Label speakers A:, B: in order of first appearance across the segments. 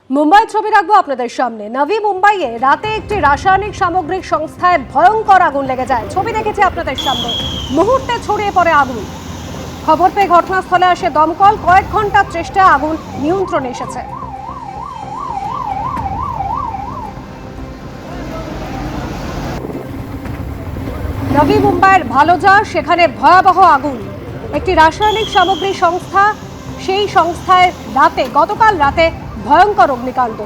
A: মুম্বাই ছবি রাখবো আপনাদের সামনে। নবী মুম্বাইয়ে রাতে একটি রাসায়নিক সামগ্রিক সংস্থায় ভয়ঙ্কর আগুন লেগে যায়। ছবি দেখেছি আপনাদের সামনে। মুহূর্তে ছড়িয়ে পড়ে আগুন। খবর পেয়ে ঘটনাস্থলে আসে দমকল। কয়েক ঘন্টার চেষ্টায় আগুন নিয়ন্ত্রণে এসেছে। নবী মুম্বাইয়ের ভালোজা, সেখানে ভয়াবহ আগুন। একটি রাসায়নিক সামগ্রী সংস্থা, সেই সংস্থায় গতকাল রাতে ভয়ঙ্কর অগ্নিকাণ্ড।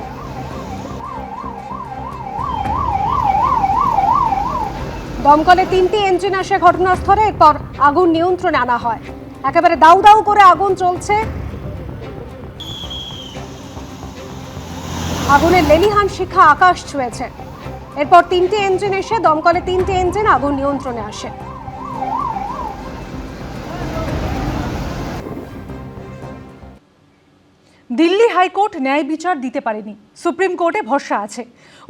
A: দমকলে 3টি ইঞ্জিন আসে ঘটনাস্থলে। এরপর আগুন নিয়ন্ত্রণে আনা হয়। একেবারে দাউ দাউ করে আগুন চলছে। আগুনের লেলিহান শিখা আকাশ ছুঁয়েছে। এরপর 3টি ইঞ্জিন এসে দমকলে 3টি ইঞ্জিন আগুন নিয়ন্ত্রণে আসে।
B: দিল্লি হাইকোর্ট ন্যায় বিচার দিতে পারেনি, সুপ্রিম কোর্টে ভরসা আছে।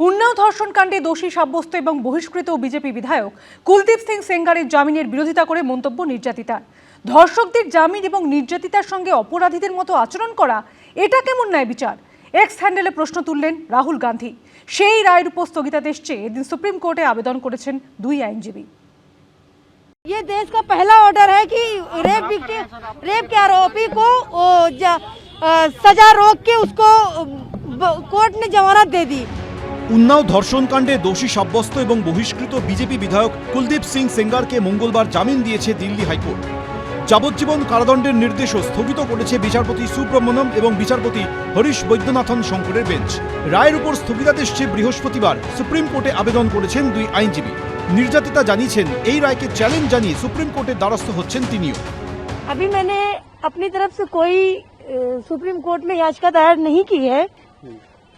B: উন্নাও ধর্ষণ কাণ্ডে দোষী সাব্যস্ত এবং বহিষ্কৃত বিজেপি বিধায়ক কুলদীপ সিং সেঙ্গারের জামিনের বিরোধিতা করে মন্তব্য নির্যাতিতার। ধর্ষকদের জামিন এবং নির্যাতিতার সঙ্গে অপরাধীদের মতো আচরণ করা, এটা কেমন ন্যায় বিচার? এক্স হ্যান্ডেলে প্রশ্ন তুললেন রাহুল গান্ধী। সেই রায়ের উপর স্থগিতাদেশ চেয়ে এদিন সুপ্রিম কোর্টে আবেদন করেছেন 2 আইনজীবী।
C: ये देश का पहला ऑर्डर है कि रेप के आरोपी को सजा रोक के उसको कोर्ट ने जमानत दे दी।
D: उन्नाव धर्षण कांडे दोषी साब्यस्त এবং বহিষ্কৃত বিজেপি বিধায়ক কুলদীপ সিং সেঙ্গারকে মঙ্গলবার জামিন দিয়েছে দিল্লি হাইকোর্ট। যাবজ্জীবন কারাদণ্ডের নির্দেশও স্থগিত করেছে বিচারপতি সুব্রমণ্যম এবং বিচারপতি হরিশ বৈদ্যনাথন শঙ্করের বেঞ্চ। রায়ের উপর স্থগিতাদেশ চেয়ে বৃহস্পতিবার সুপ্রিম কোর্টে আবেদন করেছেন 2 আইনজীবী। নির্যাতিতা জানিয়েছেন এই রায়কে চ্যালেঞ্জ জানিয়ে সুপ্রিম কোর্টের দ্বারস্থ হচ্ছেন তিনিও।
C: अभी मैंने अपनी तरफ से कोई सुप्रीम कोर्ट में याचिका दायर नहीं की है।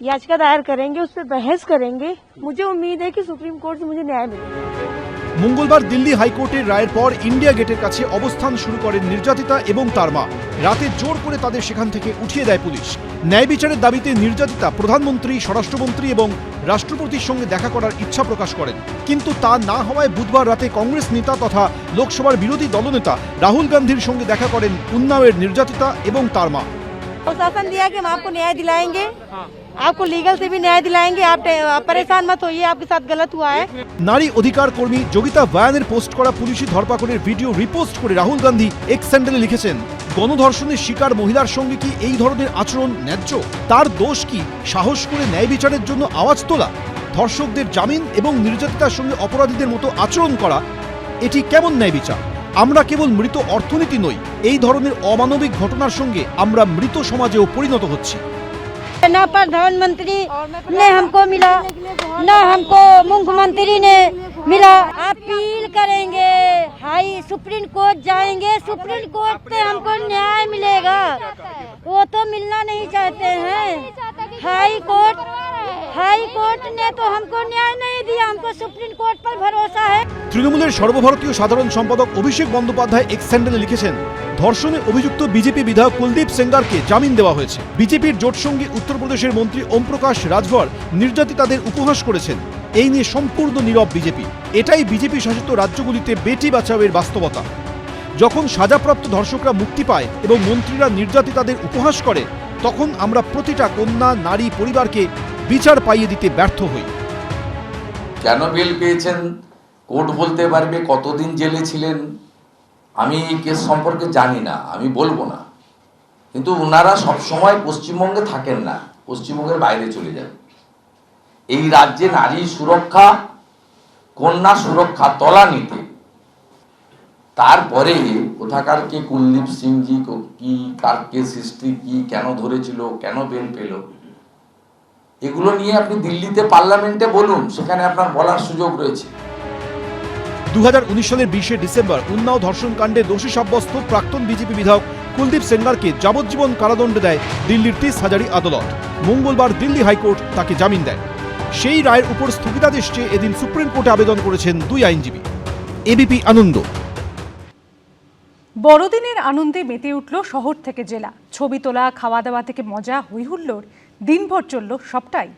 C: याचिका दायर करेंगे, उस पर बहस करेंगे। मुझे उम्मीद है कि सुप्रीम कोर्ट से मुझे न्याय मिलेगा।
D: মঙ্গলবার দিল্লি হাইকোর্টের রায়ের পর ইন্ডিয়া গেটের কাছে অবস্থান শুরু করেন নির্যাতিতা এবং তার মা। রাতে জোর করে তাদের সেখান থেকে উঠিয়ে দেয় পুলিশ। ন্যায় বিচারের দাবিতে নির্যাতিতা প্রধানমন্ত্রী, স্বরাষ্ট্রমন্ত্রী এবং রাষ্ট্রপতির সঙ্গে দেখা করার ইচ্ছা প্রকাশ করেন, কিন্তু তা না হওয়ায় বুধবার রাতে কংগ্রেস নেতা তথা লোকসভার বিরোধী দলনেতা রাহুল গান্ধীর সঙ্গে দেখা করেন উন্নাওয়ের নির্যাতিতা এবং তার মা।
C: शासन दिया कि हम आपको न्याय दिलाएंगे, आपको लीगल से भी न्याय दिलाएंगे। आप परेशान मत होइए, आपके साथ गलत हुआ है।
D: নারী অধিকার কর্মী যোগিতা বায়ানের পোস্ট করা পুলিশি ধরপাকড়ের ভিডিও রিপোস্ট করে রাহুল গান্ধী এক্স হ্যান্ডেলে লিখেছেন, গণধর্ষণের শিকার মহিলার সঙ্গে কি এই ধরনের আচরণ ন্যায্য? তার দোষ কি সাহস করে ন্যায় বিচারের জন্য আওয়াজ তোলা? ধর্ষকদের জামিন এবং নির্যাতিতার সঙ্গে অপরাধীদের মতো আচরণ করা, এটি কেমন ন্যায় বিচার? আমরা কেবল মৃত অর্থনীতি নই, এই ধরনের অমানবিক ঘটনার সঙ্গে আমরা মৃত সমাজেও পরিণত হচ্ছি।
C: ना प्रधानमंत्री ने हमको मिला, ना हमको मुख्यमंत्री ने मिला। अपील करेंगे, हाई सुप्रीम कोर्ट जाएंगे, सुप्रीम कोर्ट से हमको न्याय मिलेगा। वो तो मिलना नहीं चाहते हैं। हाई कोर्ट ने तो हमको न्याय नहीं दिया, हमको सुप्रीम कोर्ट पर भरोसा है।
D: তৃণমূলের সর্বভারতীয় সাধারণ সম্পাদক অভিষেক বন্দ্যোপাধ্যায় এক্স হ্যান্ডেলে লিখেছেন, ধর্ষণে অভিযুক্ত বিজেপি বিধায়ক কুলদীপ সেঙ্গারকে জামিন দেওয়া হয়েছে। বিজেপির জোটসঙ্গী উত্তরপ্রদেশের মন্ত্রী ওমপ্রকাশ রাজভর নির্যাতিতাদের উপহাস করেছেন। এই নিয়ে সম্পূর্ণ নীরব বিজেপি। এটাই বিজেপি শাসিত রাজ্যগুলিতে বেটি বাঁচাওয়ের বাস্তবতা। যখন সাজাপ্রাপ্ত ধর্ষকরা মুক্তি পায় এবং মন্ত্রীরা নির্যাতিতাদের উপহাস করে, তখন আমরা প্রতিটা কন্যা, নারী, পরিবারকে বিচার পাইয়ে দিতে ব্যর্থ হই।
E: কেন বেল পেয়েছেন কোর্ট বলতে পারবে, কতদিন জেলে ছিলেন আমি এই কেস সম্পর্কে জানি না, আমি বলবো না। কিন্তু ওনারা সবসময় পশ্চিমবঙ্গে থাকেন না, পশ্চিমবঙ্গের বাইরে চলে যান। এই রাজ্যে নারী সুরক্ষা, কন্যা সুরক্ষা তলানিতে। তারপরে কোথাকার কে কুলদীপ সিংজি কি, কার কেস হিস্ট্রি কি, কেন ধরেছিল, কেন বেল পেল, এগুলো নিয়ে আপনি দিল্লিতে পার্লামেন্টে বলুন, সেখানে আপনার বলার সুযোগ রয়েছে।
D: 2019 সালের 20 ডিসেম্বর উন্নাও ধর্ষণ কাণ্ডে দোষী সাব্যস্ত প্রাক্তন বিজেপি বিধায়ক কুলদীপ সেঙ্গারকে যাবজ্জীবন কারাদণ্ড দেয় দিল্লির 30 হাজারি আদালত। মঙ্গলবার দিল্লি হাইকোর্ট তাকে জামিন দেয়। সেই রায়ের উপর স্থগিতাদেশ চেয়ে এদিন সুপ্রিম কোর্টে আবেদন করেছেন 2 আইনজীবী। এবিপি আনন্দ।
B: বড়দিনের আনন্দে মেতে উঠল শহর থেকে জেলা। ছবি তোলা, খাওয়া দাওয়া থেকে মজা, হইহুল্লোড়, দিনভর চলল সবটাই।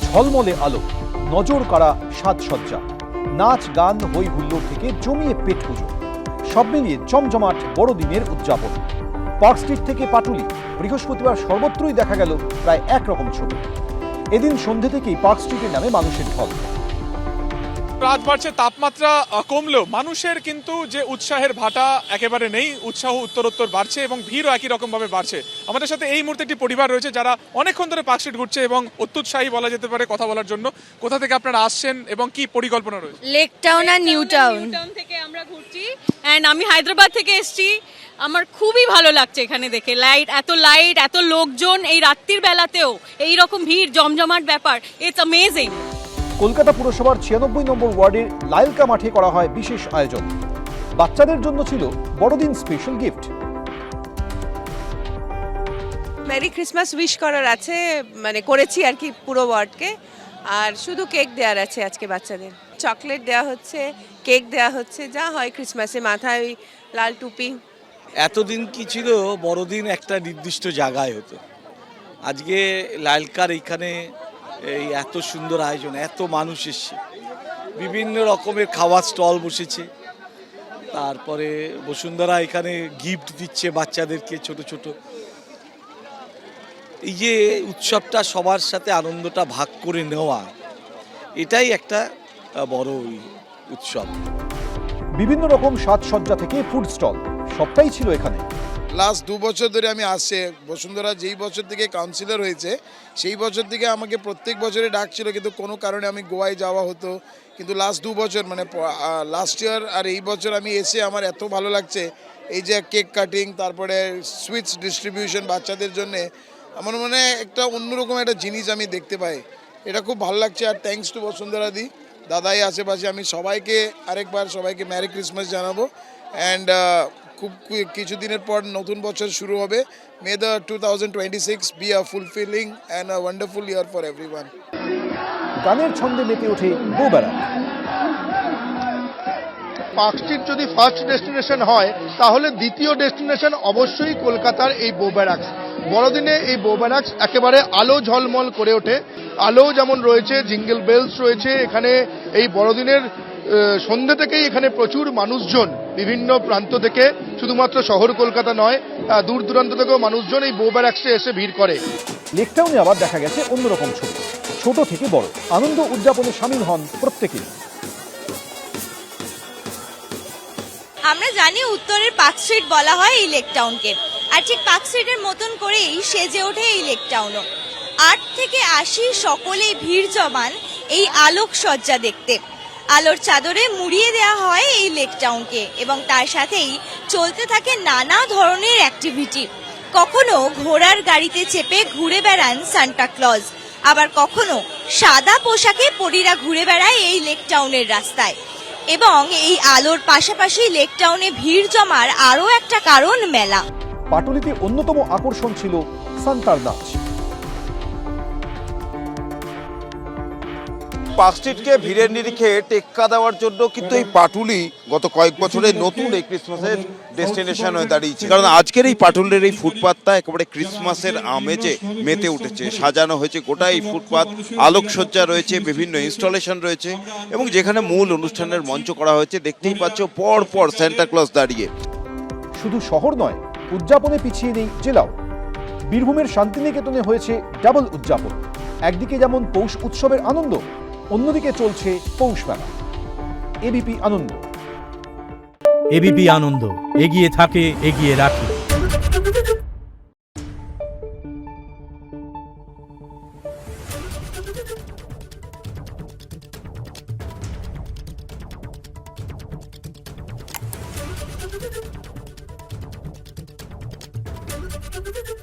D: ঝলমলে আলো, নজর কাড়া সাজসজ্জা, নাচ গান হই হুল্লোড় থেকে জমিয়ে পেট পুজো, সব মিলিয়ে জমজমাট বড়দিনের উদযাপন। পার্ক স্ট্রিট থেকে পাটুলি বৃহস্পতিবার সর্বত্রই দেখা গেল প্রায় একরকম ছবি। এদিন সন্ধে থেকেই পার্ক স্ট্রিটের নামে মানুষের ঢল।
F: রাত বাড়ছে, তাপমাত্রা কমলেও মানুষের কিন্তু যে উৎসাহের ভাটা একেবারে নেই। উৎসাহ উত্তরোত্তর বাড়ছে এবং ভিড়ও একই রকম ভাবে বাড়ছে। আমাদের সাথে এই মুহূর্তে একটি পরিবার রয়েছে যারা অনেকক্ষণ ধরে পার্ক স্ট্রিট ঘুরছে এবং অত্যুৎসাহী বলা যেতে পারে কথা বলার জন্য। কোথা থেকে আপনারা আসছেন এবং কি পরিকল্পনা রয়েছে?
G: লেক টাউন আর নিউ টাউন
H: থেকে আমরা ঘুরছি এন্ড আমি হায়দ্রাবাদ থেকে এসেছি। আমার খুবই ভালো লাগছে এখানে দেখে, লাইট, এত লোকজন এই রাত্রির বেলাতেও এই রকম ভিড় জমজমাট ব্যাপার, ইটস অ্যামেজিং।
D: কলকাতা পুরসভার 96 নম্বর ওয়ার্ডের লাইলকা মাঠে করা হয় বিশেষ আয়োজন। বাচ্চাদের জন্য ছিল বড়দিন special gift.
I: Merry Christmas wish করার আছে, মানে করেছি আর কি পুরো ওয়ার্ডকে। আর শুধু কেক দেওয়ার আছে আজকে বাচ্চাদের, চকলেট দেওয়া হচ্ছে, কেক দেওয়া হচ্ছে, যা হয় ক্রিসমাসে, মাথায় ওই লাল টুপি।
J: এতদিন কি ছিল, বড়দিন একটা নির্দিষ্ট জায়গায় হতো। আজকে লালকার এইখানে এই এত সুন্দর আয়োজন, এত মানুষ এসছে, বিভিন্ন রকমের খাওয়ার স্টল বসেছে। তারপরে বসুন্ধরা এখানে গিফট দিচ্ছে বাচ্চাদেরকে ছোট ছোট। এই যে উৎসবটা, সবার সাথে আনন্দটা ভাগ করে নেওয়া, এটাই একটা বড় উৎসব।
D: বিভিন্ন রকম সাজসজ্জা থেকে ফুড স্টল সবটাই ছিল এখানে।
K: লাস্ট 2 বছর ধরে আমি আসছে বসুন্ধরা, যেই বছর থেকে কাউন্সিলর হয়েছে সেই বছর থেকে আমাকে প্রত্যেক বছরে ডাকছিল, কিন্তু কোনো কারণে আমি গোয়ায় যাওয়া হতো। কিন্তু লাস্ট 2 বছর মানে লাস্ট ইয়ার আর এই বছর আমি এসে আমার এত ভালো লাগছে। এই যে কেক কাটিং, তারপরে সুইটস ডিস্ট্রিবিউশন বাচ্চাদের জন্যে, আমার মনে হয় একটা অন্যরকম একটা জিনিস আমি দেখতে পাই। এটা খুব ভালো লাগছে। আর থ্যাঙ্কস টু বসুন্ধরা দি, দাদাই আশেপাশে। আমি সবাইকে আরেকবার সবাইকে ম্যারি ক্রিসমাস জানাবো। অ্যান্ড খুব কিছুদিনের পর নতুন বছর শুরু হবে। May the 2026 be a fulfilling and a wonderful year for everyone.
D: গানের ছন্দে মেতে ওঠে বউবেড়া।
L: পার্ক স্ট্রিট যদি ফার্স্ট ডেস্টিনেশন হয়, তাহলে দ্বিতীয় ডেস্টিনেশন অবশ্যই কলকাতার এই বউবেড়াক্স। বড়দিনে এই বউবেড়াক্স একেবারে আলো ঝলমল করে ওঠে। আলো যেমন রয়েছে, জিঙ্গল বেলস রয়েছে এখানে। এই বড়দিনের সন্ধ্যে থেকেই এখানে প্রচুর মানুষজন বিভিন্ন প্রান্ত থেকে, শুধুমাত্র শহর কলকাতা নয়, দূর দূরান্ত থেকেও মানুষজন এই বউবেড়াক্সে এসে ভিড় করে।
D: লেকটাউনে আবার দেখা গেছে অন্যরকম ছবি। ছোট থেকে বড় আনন্দ উদযাপনে সামিল হন প্রত্যেকেই।
G: আমরা জানি উত্তরের পার্ক স্ট্রিট বলা হয় এই লেক টাউনকে, আর ঠিক পার্ক স্ট্রিটের মতন করেই সেজে ওঠে এই লেক টাউনও। 8 থেকে 80 সকলেই ভিড় জমান এই আলোকসজ্জা দেখতে। আলোর চাদরে মুড়িয়ে দেওয়া হয় এই লেক টাউনকে এবং তার সাথেই চলতে থাকে নানা ধরনের অ্যাক্টিভিটি। কখনো ঘোড়ার গাড়িতে চেপে ঘুরে বেড়ান সান্টা ক্লজ, আবার কখনো সাদা পোশাকে পরীরা ঘুরে বেড়ায় এই লেক টাউনের রাস্তায়। এবং এই আলোর পাশাপাশি লেক টাউনে ভিড় জমার আরও একটা কারণ মেলা।
D: পাটুলিতে অন্যতম আকর্ষণ ছিল সান্তার নাচ।
M: পার্ক স্ট্রিটকে ভিড়ের নিরিখে টেক্কা দেওয়ার জন্য কিন্তু এই পাটুলি গত কয়েক বছরে নতুন এই ক্রিসমাসের ডেস্টিনেশন হয়ে দাঁড়িয়েছে। কারণ আজকের এই পাটুলির এই ফুটপাতটা একেবারে ক্রিসমাসের আমেজে মেতে উঠেছে। সাজানো হয়েছে গোটা এই ফুটপাত, আলোকসজ্জা রয়েছে, বিভিন্ন ইনস্টলেশন রয়েছে এবং যেখানে মূল অনুষ্ঠানের মঞ্চ করা হয়েছে দেখতেই পাচ্ছ পর পর সান্টা ক্লজ দাঁড়িয়ে।
D: শুধু শহর নয়, উদযাপনে পিছিয়ে নেই জেলাও। বীরভূমের শান্তিনিকেতনে হয়েছে ডাবল উদযাপন। একদিকে যেমন পৌষ উৎসবের আনন্দ, অন্যদিকে চলছে পৌষ মেলা। এবিপি আনন্দ।
N: এবিপি আনন্দ, এগিয়ে থাকে, এগিয়ে রাখে।
O: Thank you.